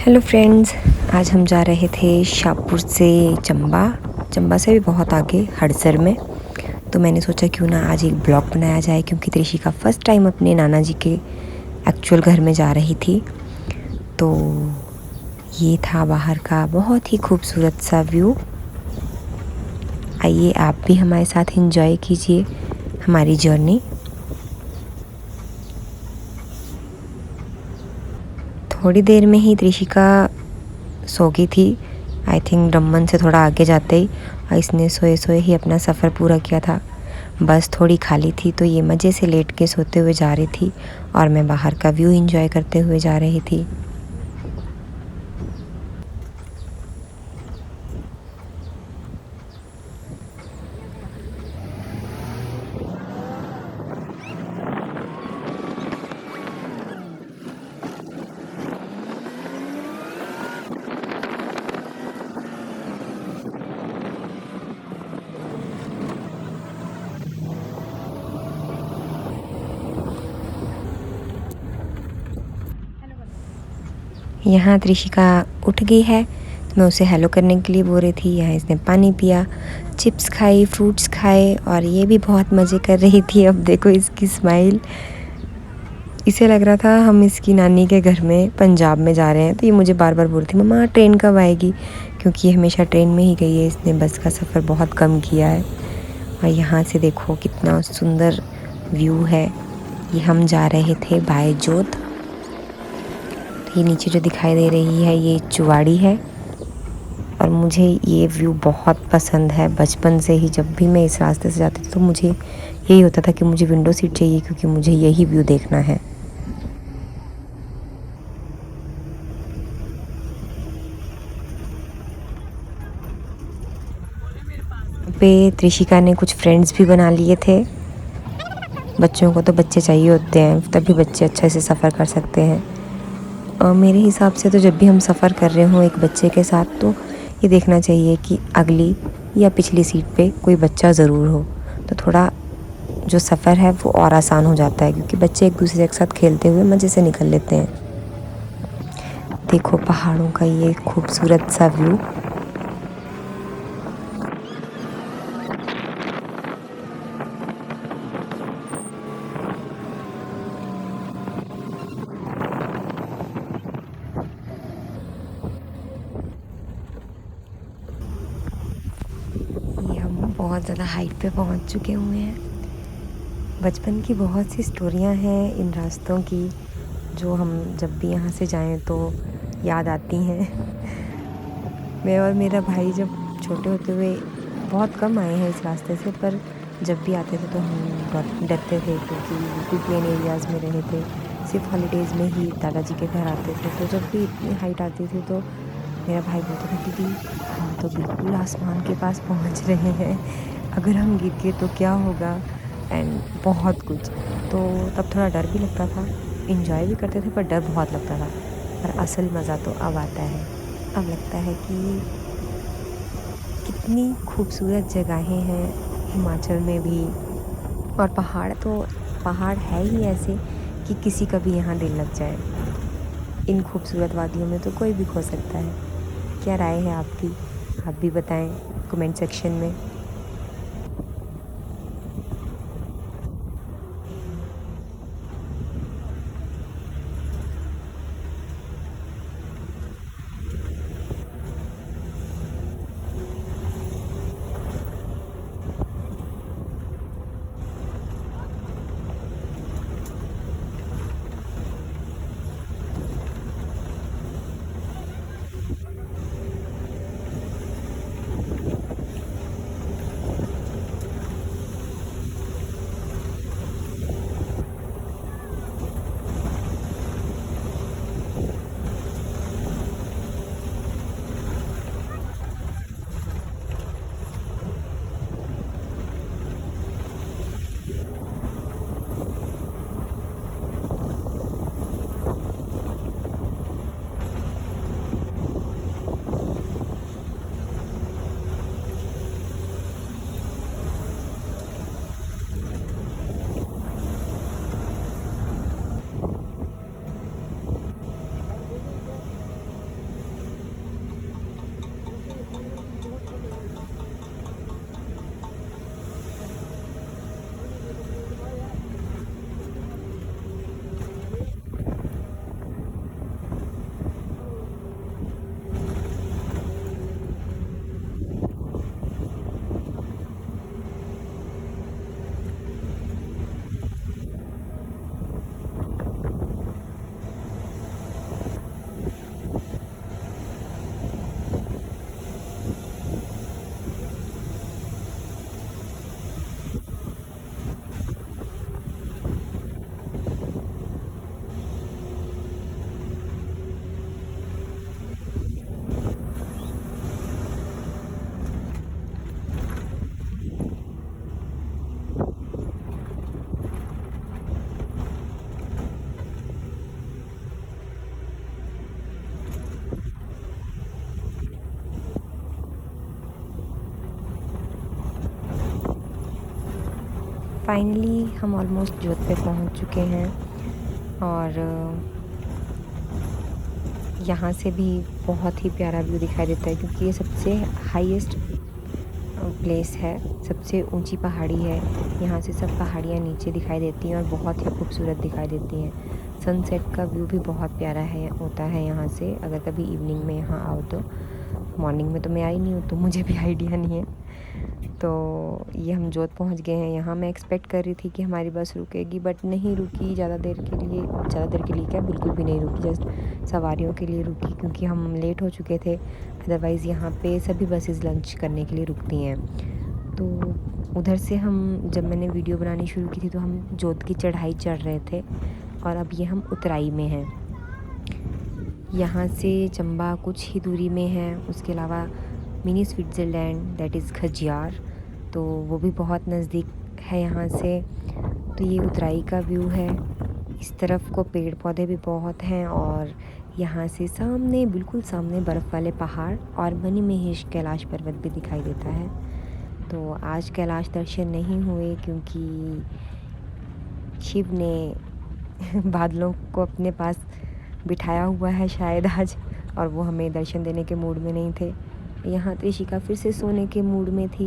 Hello friends, आज हम जा रहे थे शाहपुर से चंबा से भी बहुत आगे हड़सर में। तो मैंने सोचा क्यों ना आज एक ब्लॉग बनाया जाए, क्योंकि त्रिशिका फर्स्ट टाइम अपने नाना जी के एक्चुअल घर में जा रही थी। तो ये था बाहर का बहुत ही खूबसूरत सा व्यू। आइए आप भी हमारे साथ एंजॉय कीजिए हमारी जर्नी। थोड़ी देर में ही त्रिशिका सो गई थी। आई थिंक रमन से थोड़ा आगे जाते ही, और इसने सोए सोए ही अपना सफ़र पूरा किया था। बस थोड़ी खाली थी तो ये मज़े से लेट के सोते हुए जा रही थी और मैं बाहर का व्यू एंजॉय करते हुए जा रही थी। यहाँ त्रिशिका उठ गई है तो मैं उसे हेलो करने के लिए बोल रही थी। यहाँ इसने पानी पिया, चिप्स खाई, फ्रूट्स खाए और ये भी बहुत मज़े कर रही थी। अब देखो इसकी स्माइल, इसे लग रहा था हम इसकी नानी के घर में पंजाब में जा रहे हैं। तो ये मुझे बार बार बोल रही थी, मम्मा ट्रेन कब आएगी, क्योंकि ये हमेशा ट्रेन में ही गई है, इसने बस का सफ़र बहुत कम किया है। और यहाँ से देखो कितना सुंदर व्यू है। ये हम जा रहे थे बायजोत। ये नीचे जो दिखाई दे रही है ये चुवाड़ी है और मुझे ये व्यू बहुत पसंद है। बचपन से ही जब भी मैं इस रास्ते से जाती थी तो मुझे यही होता था कि मुझे विंडो सीट चाहिए, क्योंकि मुझे यही व्यू देखना है। पे त्रिशिका ने कुछ फ्रेंड्स भी बना लिए थे। बच्चों को तो बच्चे चाहिए होते हैं, तभी बच्चे अच्छे से सफ़र कर सकते हैं। और मेरे हिसाब से तो जब भी हम सफ़र कर रहे हों एक बच्चे के साथ, तो ये देखना चाहिए कि अगली या पिछली सीट पे कोई बच्चा ज़रूर हो। तो थोड़ा जो सफ़र है वो और आसान हो जाता है, क्योंकि बच्चे एक दूसरे के साथ खेलते हुए मज़े से निकल लेते हैं। देखो पहाड़ों का ये खूबसूरत सा व्यू। ये हम बहुत ज़्यादा हाइट पे पहुंच चुके हुए हैं। बचपन की बहुत सी स्टोरियां हैं इन रास्तों की, जो हम जब भी यहाँ से जाएं तो याद आती हैं। मैं और मेरा भाई जब छोटे होते हुए बहुत कम आए हैं इस रास्ते से, पर जब भी आते थे तो हम डरते थे, क्योंकि बिल्कुल प्लेन एरियाज़ में रहे थे। सिर्फ हॉलीडेज़ में ही दादाजी के घर आते थे। तो जब भी इतनी हाइट आती थी तो मेरा भाई बोलता था, दीदी हम तो बिल्कुल आसमान के पास पहुंच रहे हैं, अगर हम गिर गए तो क्या होगा, एंड बहुत कुछ। तो तब थोड़ा डर भी लगता था, इंजॉय भी करते थे, पर डर बहुत लगता था। पर असल मज़ा तो अब आता है। अब लगता है कि कितनी खूबसूरत जगहें हैं हिमाचल में भी। और पहाड़ है ही ऐसे कि किसी का भी यहाँ दिल लग जाए। इन खूबसूरत वादियों में तो कोई भी खो सकता है। क्या राय है आपकी? आप भी बताएं कमेंट सेक्शन में। फाइनली हम ऑलमोस्ट जोत पे पहुंच चुके हैं और यहाँ से भी बहुत ही प्यारा व्यू दिखाई देता है क्योंकि ये सबसे हाईएस्ट प्लेस है, सबसे ऊंची पहाड़ी है। यहाँ से सब पहाड़ियाँ नीचे दिखाई देती हैं और बहुत ही खूबसूरत दिखाई देती हैं। सनसेट का व्यू भी बहुत प्यारा है होता है यहाँ से। अगर कभी इवनिंग में यहाँ आओ तो, मॉर्निंग में तो मैं आई नहीं हूँ तो मुझे भी आइडिया नहीं है। तो ये हम जोत पहुँच गए हैं। यहाँ मैं एक्सपेक्ट कर रही थी कि हमारी बस रुकेगी, बट नहीं रुकी ज़्यादा देर के लिए क्या, बिल्कुल भी नहीं रुकी, जस्ट सवारियों के लिए रुकी क्योंकि हम लेट हो चुके थे। अदरवाइज़ यहाँ पे सभी बसेस लंच करने के लिए रुकती हैं। तो उधर से हम, जब मैंने वीडियो बनानी शुरू की थी तो हम जोत की चढ़ाई चढ़ रहे थे और अब ये हम उतराई में हैं। यहाँ से चंबा कुछ ही दूरी में है। उसके अलावा mini Switzerland that is Khajjiar, तो वो भी बहुत नज़दीक है यहाँ से। तो ये उतराई का व्यू है। इस तरफ को पेड़ पौधे भी बहुत हैं और यहाँ से सामने, बिल्कुल सामने बर्फ़ वाले पहाड़ और मनी महेश कैलाश पर्वत भी दिखाई देता है। तो आज कैलाश दर्शन नहीं हुए क्योंकि शिव ने बादलों को अपने पास बिठाया हुआ है शायद आज, और वो हमें दर्शन देने के मूड में नहीं थे। यहाँ त्रिशिका फिर से सोने के मूड में थी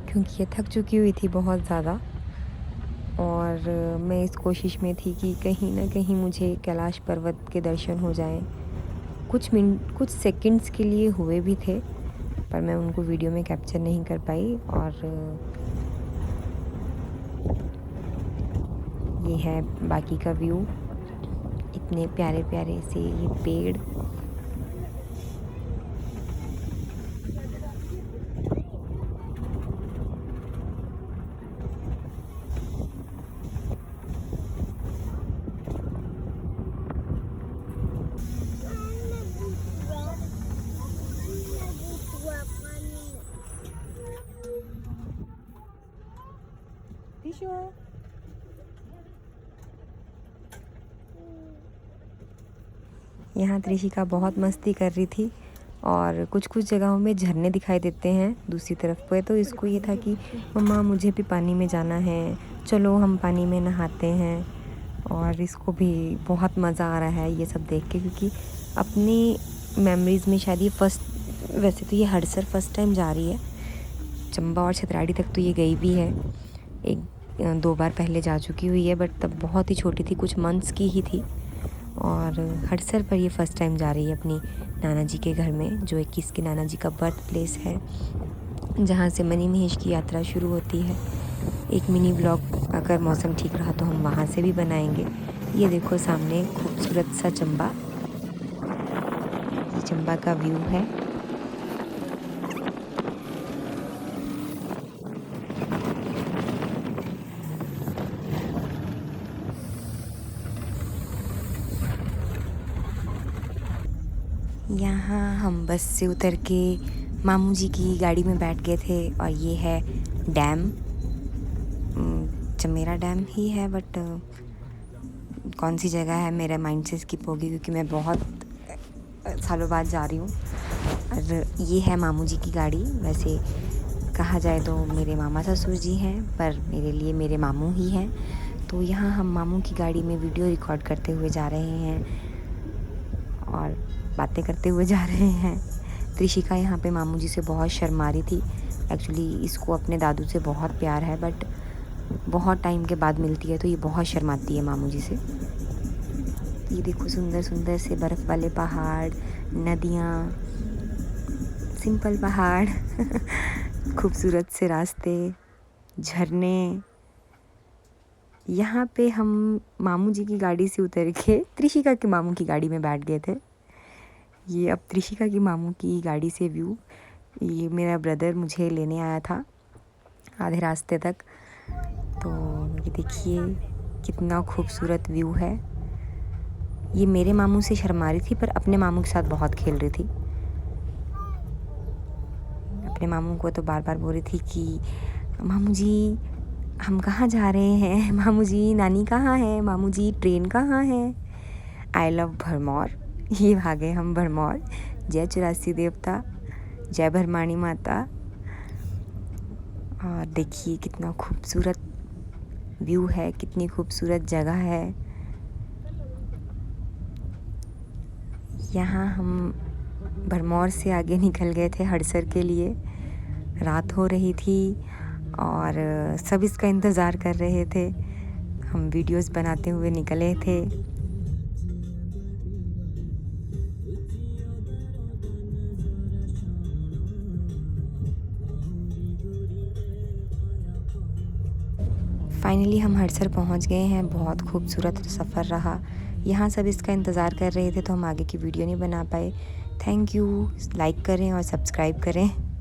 क्योंकि ये थक चुकी हुई थी बहुत ज़्यादा, और मैं इस कोशिश में थी कि कहीं ना कहीं मुझे कैलाश पर्वत के दर्शन हो जाएं। कुछ सेकंड्स के लिए हुए भी थे पर मैं उनको वीडियो में कैप्चर नहीं कर पाई। और ये है बाकी का व्यू, इतने प्यारे प्यारे से ये पेड़। यहाँ त्रिशिका बहुत मस्ती कर रही थी और कुछ जगहों में झरने दिखाई देते हैं दूसरी तरफ पे। तो इसको ये था कि मम्मा मुझे भी पानी में जाना है, चलो हम पानी में नहाते हैं। और इसको भी बहुत मज़ा आ रहा है ये सब देख के, क्योंकि अपनी मेमोरीज़ में शायद ये वैसे तो ये हड़सर फर्स्ट टाइम जा रही है। चंबा और छतराड़ी तक तो ये गई भी है, 1-2 बार पहले जा चुकी हुई है, बट तब बहुत ही छोटी थी, कुछ मंथ्स की ही थी। और हड़सर पर ये फ़र्स्ट टाइम जा रही है अपनी नाना जी के घर में, जो कि इसके नाना जी का बर्थ प्लेस है, जहाँ से मनी महेश की यात्रा शुरू होती है। एक मिनी ब्लॉग अगर मौसम ठीक रहा तो हम वहाँ से भी बनाएंगे। ये देखो सामने खूबसूरत सा चंबा, ये चंबा का व्यू है। यहाँ हम बस से उतर के मामू जी की गाड़ी में बैठ गए थे और ये है डैम, चमेरा डैम ही है, बट कौन सी जगह है मेरे माइंड से स्किप होगी क्योंकि मैं बहुत सालों बाद जा रही हूँ। और ये है मामू जी की गाड़ी। वैसे कहा जाए तो मेरे मामा ससुर जी हैं, पर मेरे लिए मेरे मामू ही हैं। तो यहाँ हम मामू की गाड़ी में वीडियो रिकॉर्ड करते हुए जा रहे हैं और बातें करते हुए जा रहे हैं। त्रिशिका यहाँ पे मामू जी से बहुत शर्मा रही थी। एक्चुअली इसको अपने दादू से बहुत प्यार है, बट बहुत टाइम के बाद मिलती है तो ये बहुत शर्माती है मामू जी से। ये देखो सुंदर सुंदर से बर्फ़ वाले पहाड़, नदियाँ, सिंपल पहाड़ खूबसूरत से रास्ते, झरने। यहाँ पे हम मामू जी की गाड़ी से उतर के त्रिशिका के मामू की गाड़ी में बैठ गए थे। ये अब त्रिशिका की मामू की गाड़ी से व्यू, ये मेरा ब्रदर मुझे लेने आया था आधे रास्ते तक। तो ये देखिए कितना खूबसूरत व्यू है। ये मेरे मामू से शर्मा रही थी पर अपने मामू के साथ बहुत खेल रही थी। अपने मामू को तो बार बार बोल रही थी कि मामू जी हम कहाँ जा रहे हैं, मामू जी नानी कहाँ है, मामू जी ट्रेन कहाँ है। I love Bharmour. ये भागे हम भरमौर। जय चौरासी देवता, जय भरमाणी माता। और देखिए कितना खूबसूरत व्यू है, कितनी खूबसूरत जगह है। यहाँ हम भरमौर से आगे निकल गए थे हड़सर के लिए। रात हो रही थी और सब इसका इंतज़ार कर रहे थे। हम वीडियोस बनाते हुए निकले थे। फाइनली हम हड़सर पहुंच गए हैं। बहुत खूबसूरत सफ़र रहा। यहाँ सब इसका इंतज़ार कर रहे थे तो हम आगे की वीडियो नहीं बना पाए। Thank you. लाइक करें और सब्सक्राइब करें।